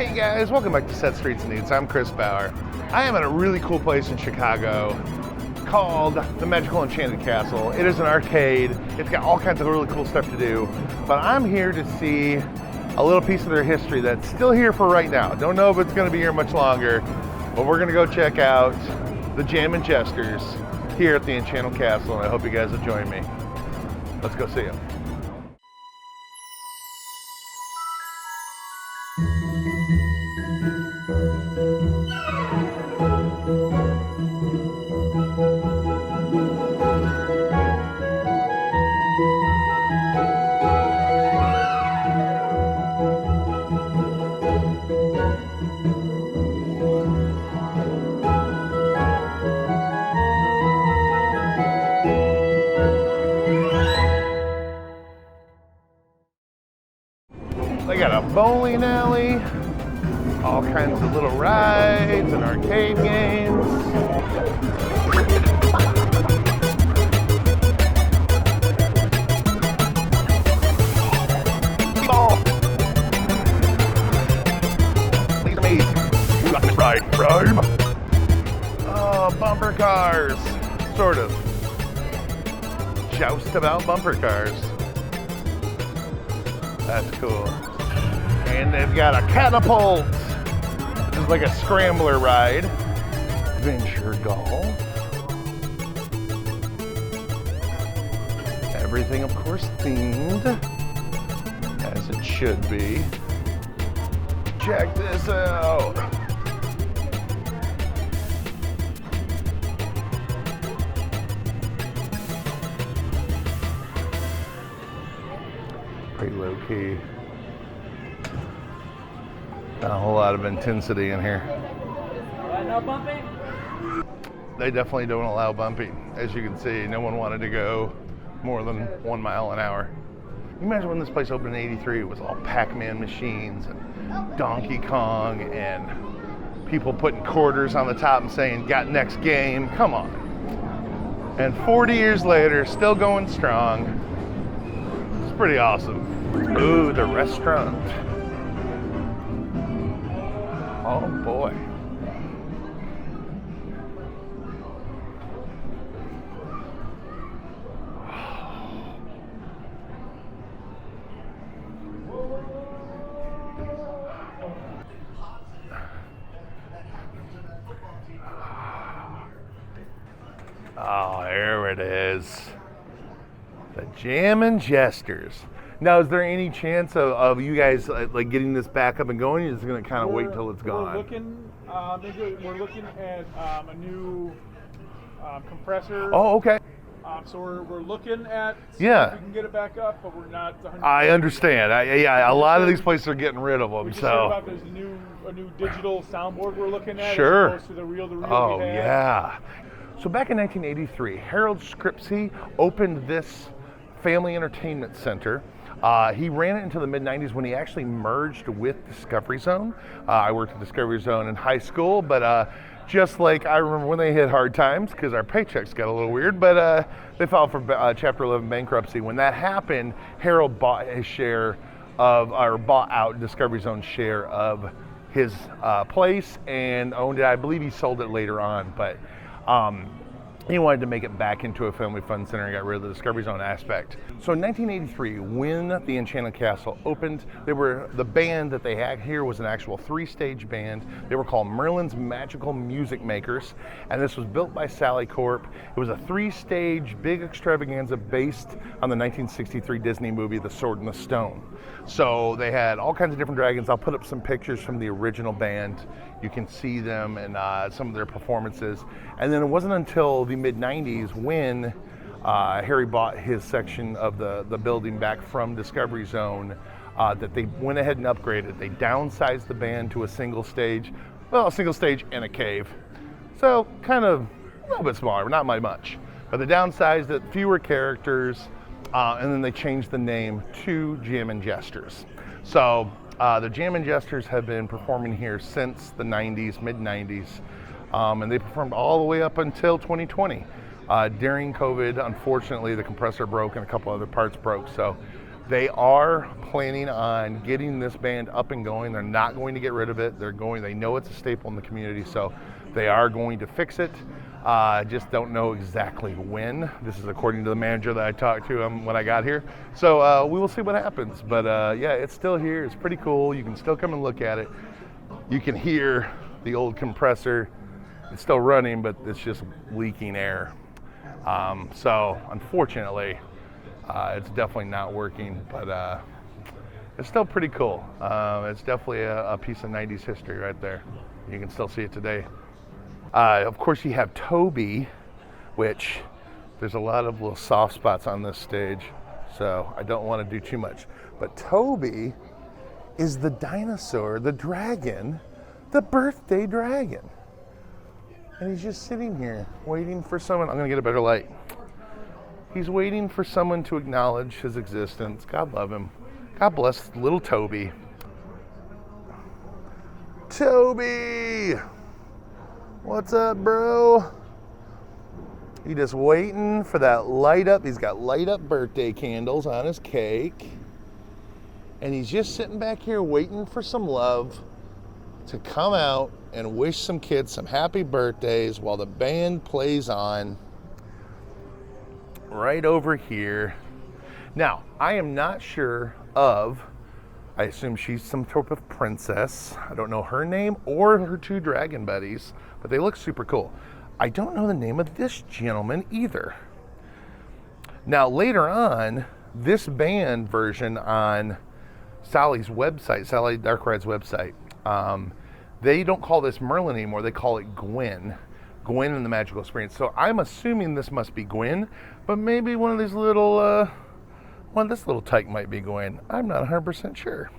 Hey guys, welcome back to Set Streets and Eats. I'm Chris Bauer. I am at a really cool place in Chicago called the Magical Enchanted Castle. It is an arcade. It's got all kinds of really cool stuff to do. But I'm here to see a little piece of their history that's still here for right now. Don't know if it's going to be here much longer, but we're going to go check out the Jammin Jesters here at the Enchanted Castle, and I hope you guys will join me. Let's go see them. They got a bowling alley, all kinds of little rides and arcade games. Oh, these are amazing. You got this right, Rome. Oh, bumper cars, sort of. Joust about bumper cars. That's cool. And they've got a catapult. This is like a scrambler ride. Adventure golf. Everything, of course, themed, as it should be. Check this out. Pretty low key. Not a whole lot of intensity in here. No bumping? They definitely don't allow bumping. As you can see, no one wanted to go more than 1 mile an hour. You imagine when this place opened in '83, it was all Pac-Man machines and Donkey Kong and people putting quarters on the top and saying, got next game, come on. And 40 years later, still going strong. It's pretty awesome. Ooh, the restaurant. Oh boy. Oh, there it is. The Jammin Jesters. Now, is there any chance of you guys like getting this back up and going? You're just going to kind of wait till it's gone? We're looking at a new compressor. Oh, okay. So we're looking at if we can get it back up, but we're not 100%. I understand. A lot of these places are getting rid of them. We just heard about there's a new digital soundboard we're looking at. Sure. As opposed to the reel-to-reel Oh, we had. yeah. So back in 1983, Harold Scripsey opened this family entertainment center. He ran it until the mid-90s when he actually merged with Discovery Zone. I worked at Discovery Zone in high school, but just like I remember when they hit hard times because our paychecks got a little weird, but they filed for Chapter 11 bankruptcy. When that happened, Harold bought his share of, or bought out Discovery Zone's share of his place and owned it. I believe he sold it later on, but he wanted to make it back into a family fun center and got rid of the Discovery Zone aspect. So in 1983, when the Enchanted Castle opened, the band that they had here was an actual 3-stage band. They were called Merlin's Magical Music Makers, and this was built by Sally Corp. It was a 3-stage big extravaganza based on the 1963 Disney movie The Sword and the Stone. So they had all kinds of different dragons. I'll put up some pictures from the original band. You can see them and some of their performances. And then it wasn't until the mid-90s when Harry bought his section of the building back from Discovery Zone that they went ahead and upgraded. They downsized the band to a single stage and a cave. So kind of a little bit smaller, not by much. But they downsized it, fewer characters, and then they changed the name to Jammin Jesters. So the Jammin Jesters have been performing here since the 90s, mid-90s, and they performed all the way up until 2020. During COVID, unfortunately, the compressor broke and a couple other parts broke, so They are planning on getting this band up and going. They're not going to get rid of it. They know it's a staple in the community, so they are going to fix it. Just don't know exactly when. This is according to the manager that I talked to when I got here. So we will see what happens. But yeah, it's still here. It's pretty cool. You can still come and look at it. You can hear the old compressor. It's still running, but it's just leaking air. So unfortunately, it's definitely not working, but it's still pretty cool. It's definitely a piece of 90s history right there. You can still see it today. Of course, you have Toby, which there's a lot of little soft spots on this stage, so I don't want to do too much. But Toby is the dinosaur, the dragon, the birthday dragon. And he's just sitting here waiting for someone. I'm going to get a better light. He's waiting for someone to acknowledge his existence. God love him. God bless little Toby. Toby! What's up, bro? He just waiting for that light up. He's got light up birthday candles on his cake. And he's just sitting back here waiting for some love to come out and wish some kids some happy birthdays while the band plays on right over here. Now, I am not sure of, I assume she's some type of princess. I don't know her name or her two dragon buddies, but they look super cool. I don't know the name of this gentleman either. Now, later on, this band version on Sally's website, Sally Dark Ride's website, they don't call this Merlin anymore. They call it Gwen. Gwen and the Magical Experience. So I'm assuming this must be Gwen, but maybe one of these little, this little tyke might be Gwen. I'm not 100% sure.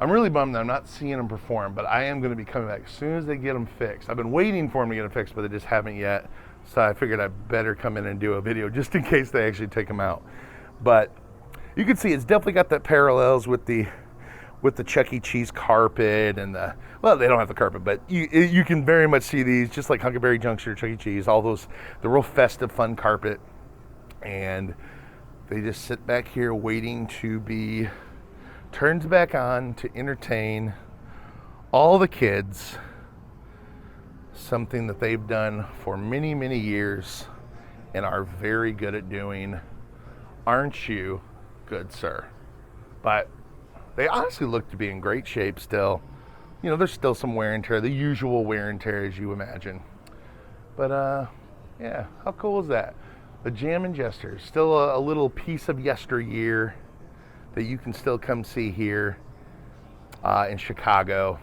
I'm really bummed that I'm not seeing them perform, but I am going to be coming back as soon as they get them fixed. I've been waiting for them to get them fixed, but they just haven't yet. So I figured I'd better come in and do a video just in case they actually take them out. But you can see it's definitely got that parallels with the Chuck E. Cheese carpet and well, they don't have the carpet, but you can very much see these, just like Huckleberry Junction, Chuck E. Cheese, all those, the real festive, fun carpet. And they just sit back here waiting to be turned back on to entertain all the kids, something that they've done for many, many years and are very good at doing. Aren't you, good sir? But they honestly look to be in great shape still. You know, there's still some wear and tear, the usual wear and tear as you imagine. But yeah, how cool is that? The Jammin Jesters, still a little piece of yesteryear that you can still come see here in Chicago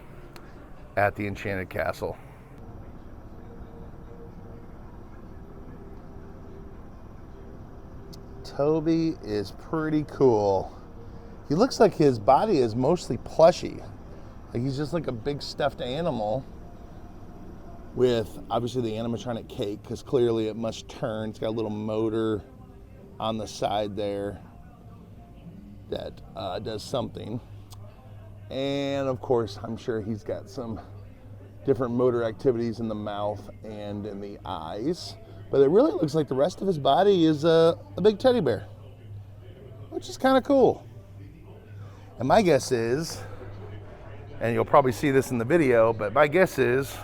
at the Enchanted Castle. Toby is pretty cool. He looks like his body is mostly plushy. Like he's just like a big stuffed animal with obviously the animatronic cake, because clearly it must turn. It's got a little motor on the side there that does something. And of course, I'm sure he's got some different motor activities in the mouth and in the eyes. But it really looks like the rest of his body is a big teddy bear, which is kind of cool. And my guess is, and you'll probably see this in the video, but my guess is,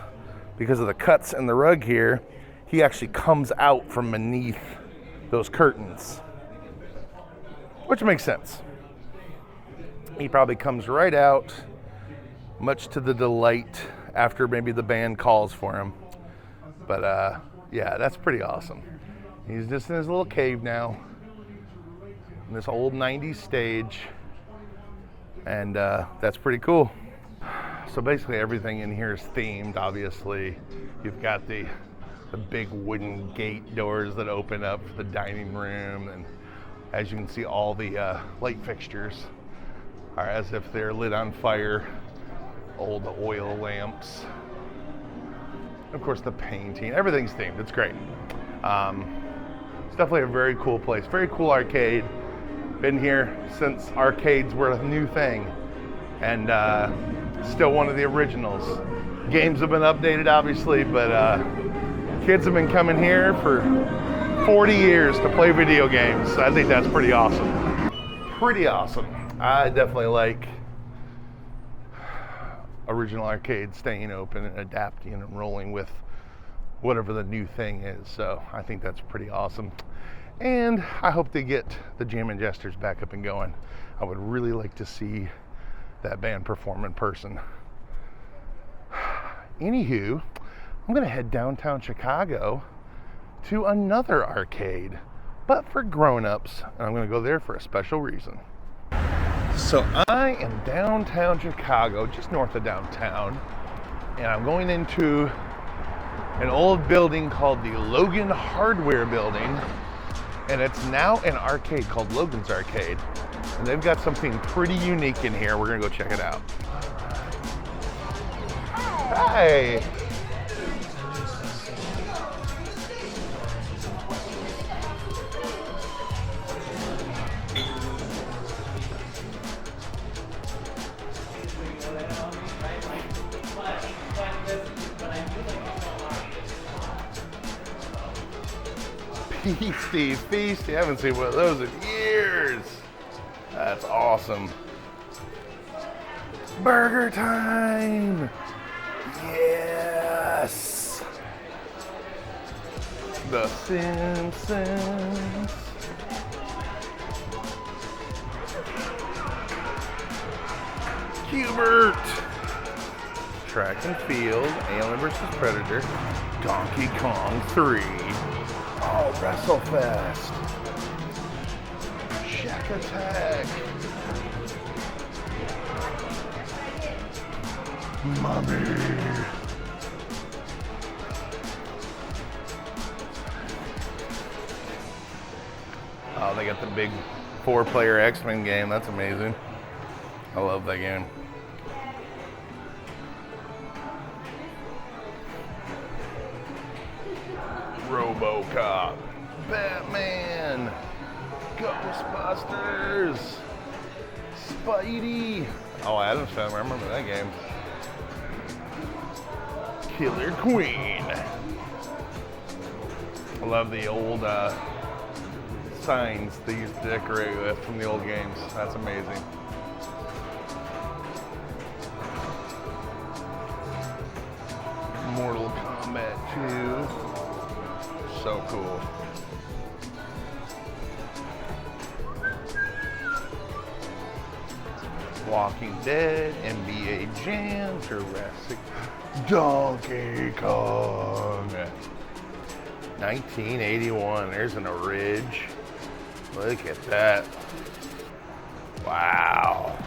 because of the cuts in the rug here, he actually comes out from beneath those curtains, which makes sense. He probably comes right out, much to the delight after maybe the band calls for him. But yeah, that's pretty awesome. He's just in his little cave now, in this old 90s stage, and that's pretty cool. So basically everything in here is themed, obviously. You've got the big wooden gate doors that open up for the dining room, and as you can see, all the light fixtures are as if they're lit on fire, old oil lamps. Of course, the painting, everything's themed. It's great. It's definitely a very cool place, very cool arcade. Been here since arcades were a new thing, and still one of the originals. Games have been updated, obviously, but kids have been coming here for 40 years to play video games. So I think that's pretty awesome. pretty awesome. I definitely like original arcade staying open and adapting and rolling with whatever the new thing is. So I think that's pretty awesome. And I hope they get the Jammin Jesters back up and going. I would really like to see that band perform in person. Anywho, I'm gonna head downtown Chicago to another arcade, but for grown-ups, and I'm gonna go there for a special reason. So I am downtown Chicago, just north of downtown, and I'm going into an old building called the Logan Hardware Building, and it's now an arcade called Logan's Arcade. And they've got something pretty unique in here. We're gonna go check it out. Hi. Feasty. I haven't seen one of those in years. That's awesome. Burger time! Yes! The Simpsons. Hubert. Track and Field, Alien vs. Predator, Donkey Kong 3. Oh, WrestleFest. Shack Attack. Mommy. Oh, they got the big 4-player X-Men game. That's amazing. I love that game. RoboCop, Batman, Ghostbusters, Spidey. Oh, Adam's Family, I remember that game. Killer Queen. I love the old signs they used to decorate with from the old games. That's amazing. Mortal Kombat 2. So cool. Walking Dead, NBA Jam, Jurassic, Donkey Kong. 1981, there's an Ridge. Look at that. Wow.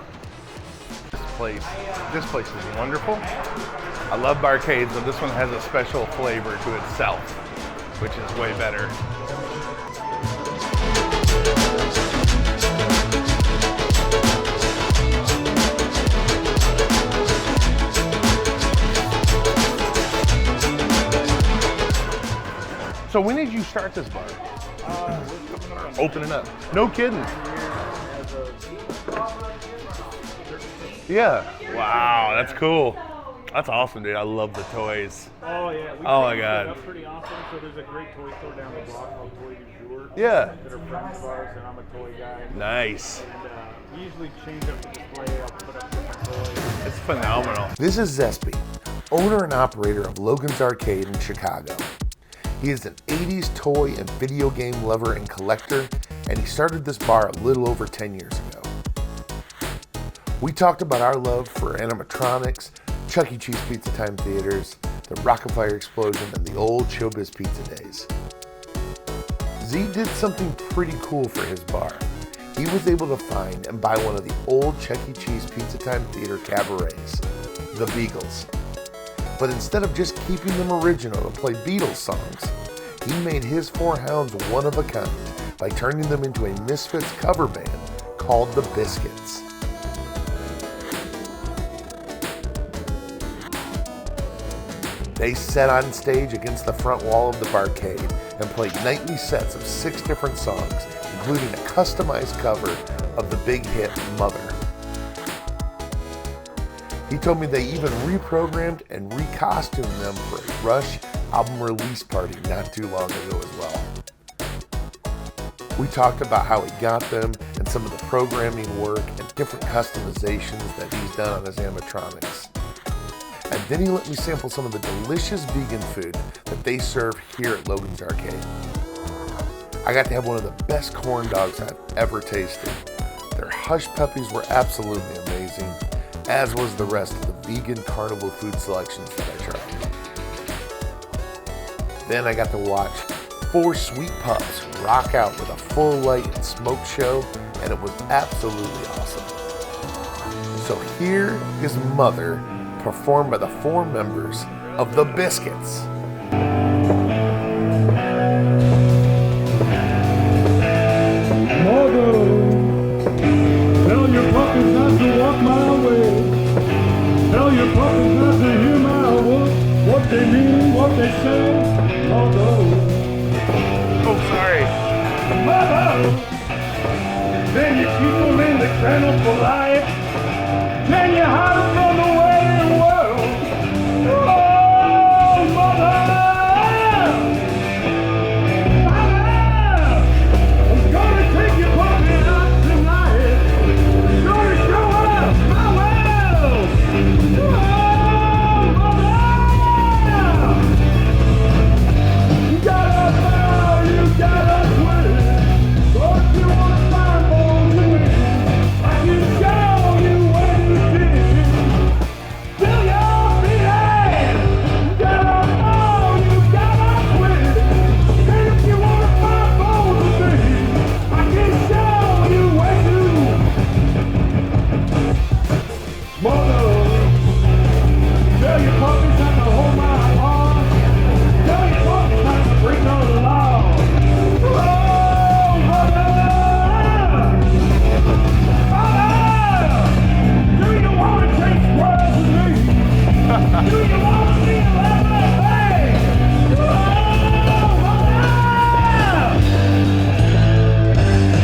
This place is wonderful. I love barcades, and this one has a special flavor to itself, which is way better. So when did you start this bar? Opening up. No kidding. Yeah. Wow, that's cool. That's awesome, dude. I love the toys. Oh yeah. Oh my God. That's pretty awesome. So there's a great toy store down the block called Toy du Jour. Yeah. That are friends of ours, and I'm a toy guy. Nice. And we usually change up the display. I'll put up different toys. It's phenomenal. This is Zespi, owner and operator of Logan's Arcade in Chicago. He is an 80s toy and video game lover and collector, and he started this bar a little over 10 years ago. We talked about our love for animatronics, Chuck E. Cheese Pizza Time theaters, the Rockafire explosion, and the old Showbiz Pizza days. Z did something pretty cool for his bar. He was able to find and buy one of the old Chuck E. Cheese Pizza Time theater cabarets, the Beagles. But instead of just keeping them original and play Beatles songs, he made his Four Hounds one of a kind by turning them into a Misfits cover band called the Biscuits. They sat on stage against the front wall of the barcade and played nightly sets of 6 different songs, including a customized cover of the big hit Mother. He told me they even reprogrammed and recostumed them for a Rush album release party not too long ago as well. We talked about how he got them and some of the programming work and different customizations that he's done on his animatronics. And then he let me sample some of the delicious vegan food that they serve here at Logan's Arcade. I got to have one of the best corn dogs I've ever tasted. Their hush puppies were absolutely amazing, as was the rest of the vegan carnival food selections that I tried. Then I got to watch 4 sweet pups rock out with a full light and smoke show, and it was absolutely awesome. So here is Mother, performed by the 4 members of the Biscuits. Mother, tell your puppies not to walk my way. Tell your puppies not to hear my words, what they mean, what they say. Mother. Oh, sorry. Mother, then you keep them in the kennel for life. Then you hide them from the waiting world. Oh, mother! Mother! I'm gonna take your puppy out tonight. I'm gonna show up my world. Oh, mother! You gotta bow, you gotta quit. Don't you want to find more to me? I can show you what you did. Fill your feet, you gotta bow, you gotta quit. And if you want to find more to me, I can show you what you do. Mother, tell your puppies not to hold my arm. Tell your puppies not to break no law. Oh, mother! Mother! Do you want to take squares with me? Do you want to see a lemonade bag? Oh, mother!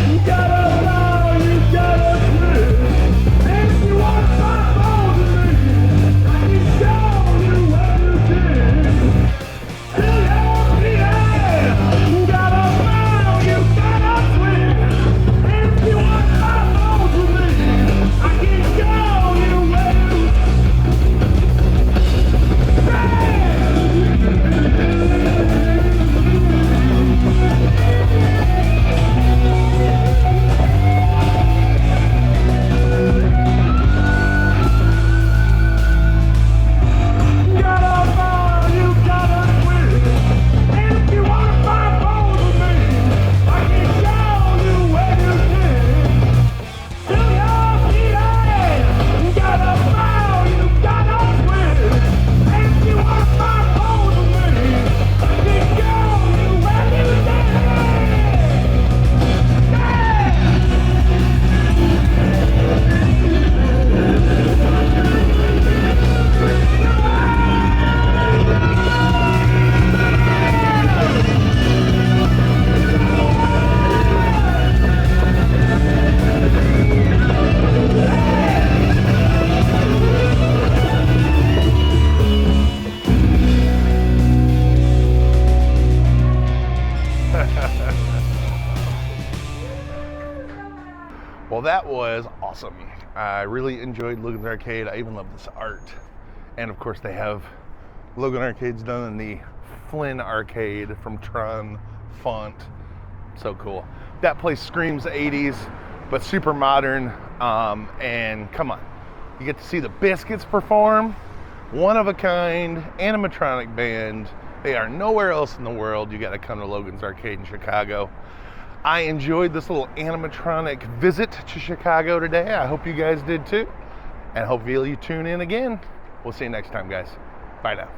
You gotta bow, you gotta quit. And if you want to find more to me, I can show you what you did. Fill your feet, you gotta bow, you gotta quit. And if you want to find more to me, I can show you what you You gotta bow, you gotta quit. And if you want to find more to me, I can show you where you did. Fill your feet, you gotta bow, you gotta quit. And if you want to find more to me, I can show you where you Well, that was awesome. I really enjoyed Logan's Arcade. I even love this art. And of course they have Logan Arcade's done in the Flynn Arcade from Tron font. So cool. That place screams 80s, but super modern. And come on, you get to see the Biscuits perform. One of a kind, animatronic band. They are nowhere else in the world. You gotta come to Logan's Arcade in Chicago. I enjoyed this little animatronic visit to Chicago today. I hope you guys did too. And hopefully you tune in again. We'll see you next time, guys. Bye now.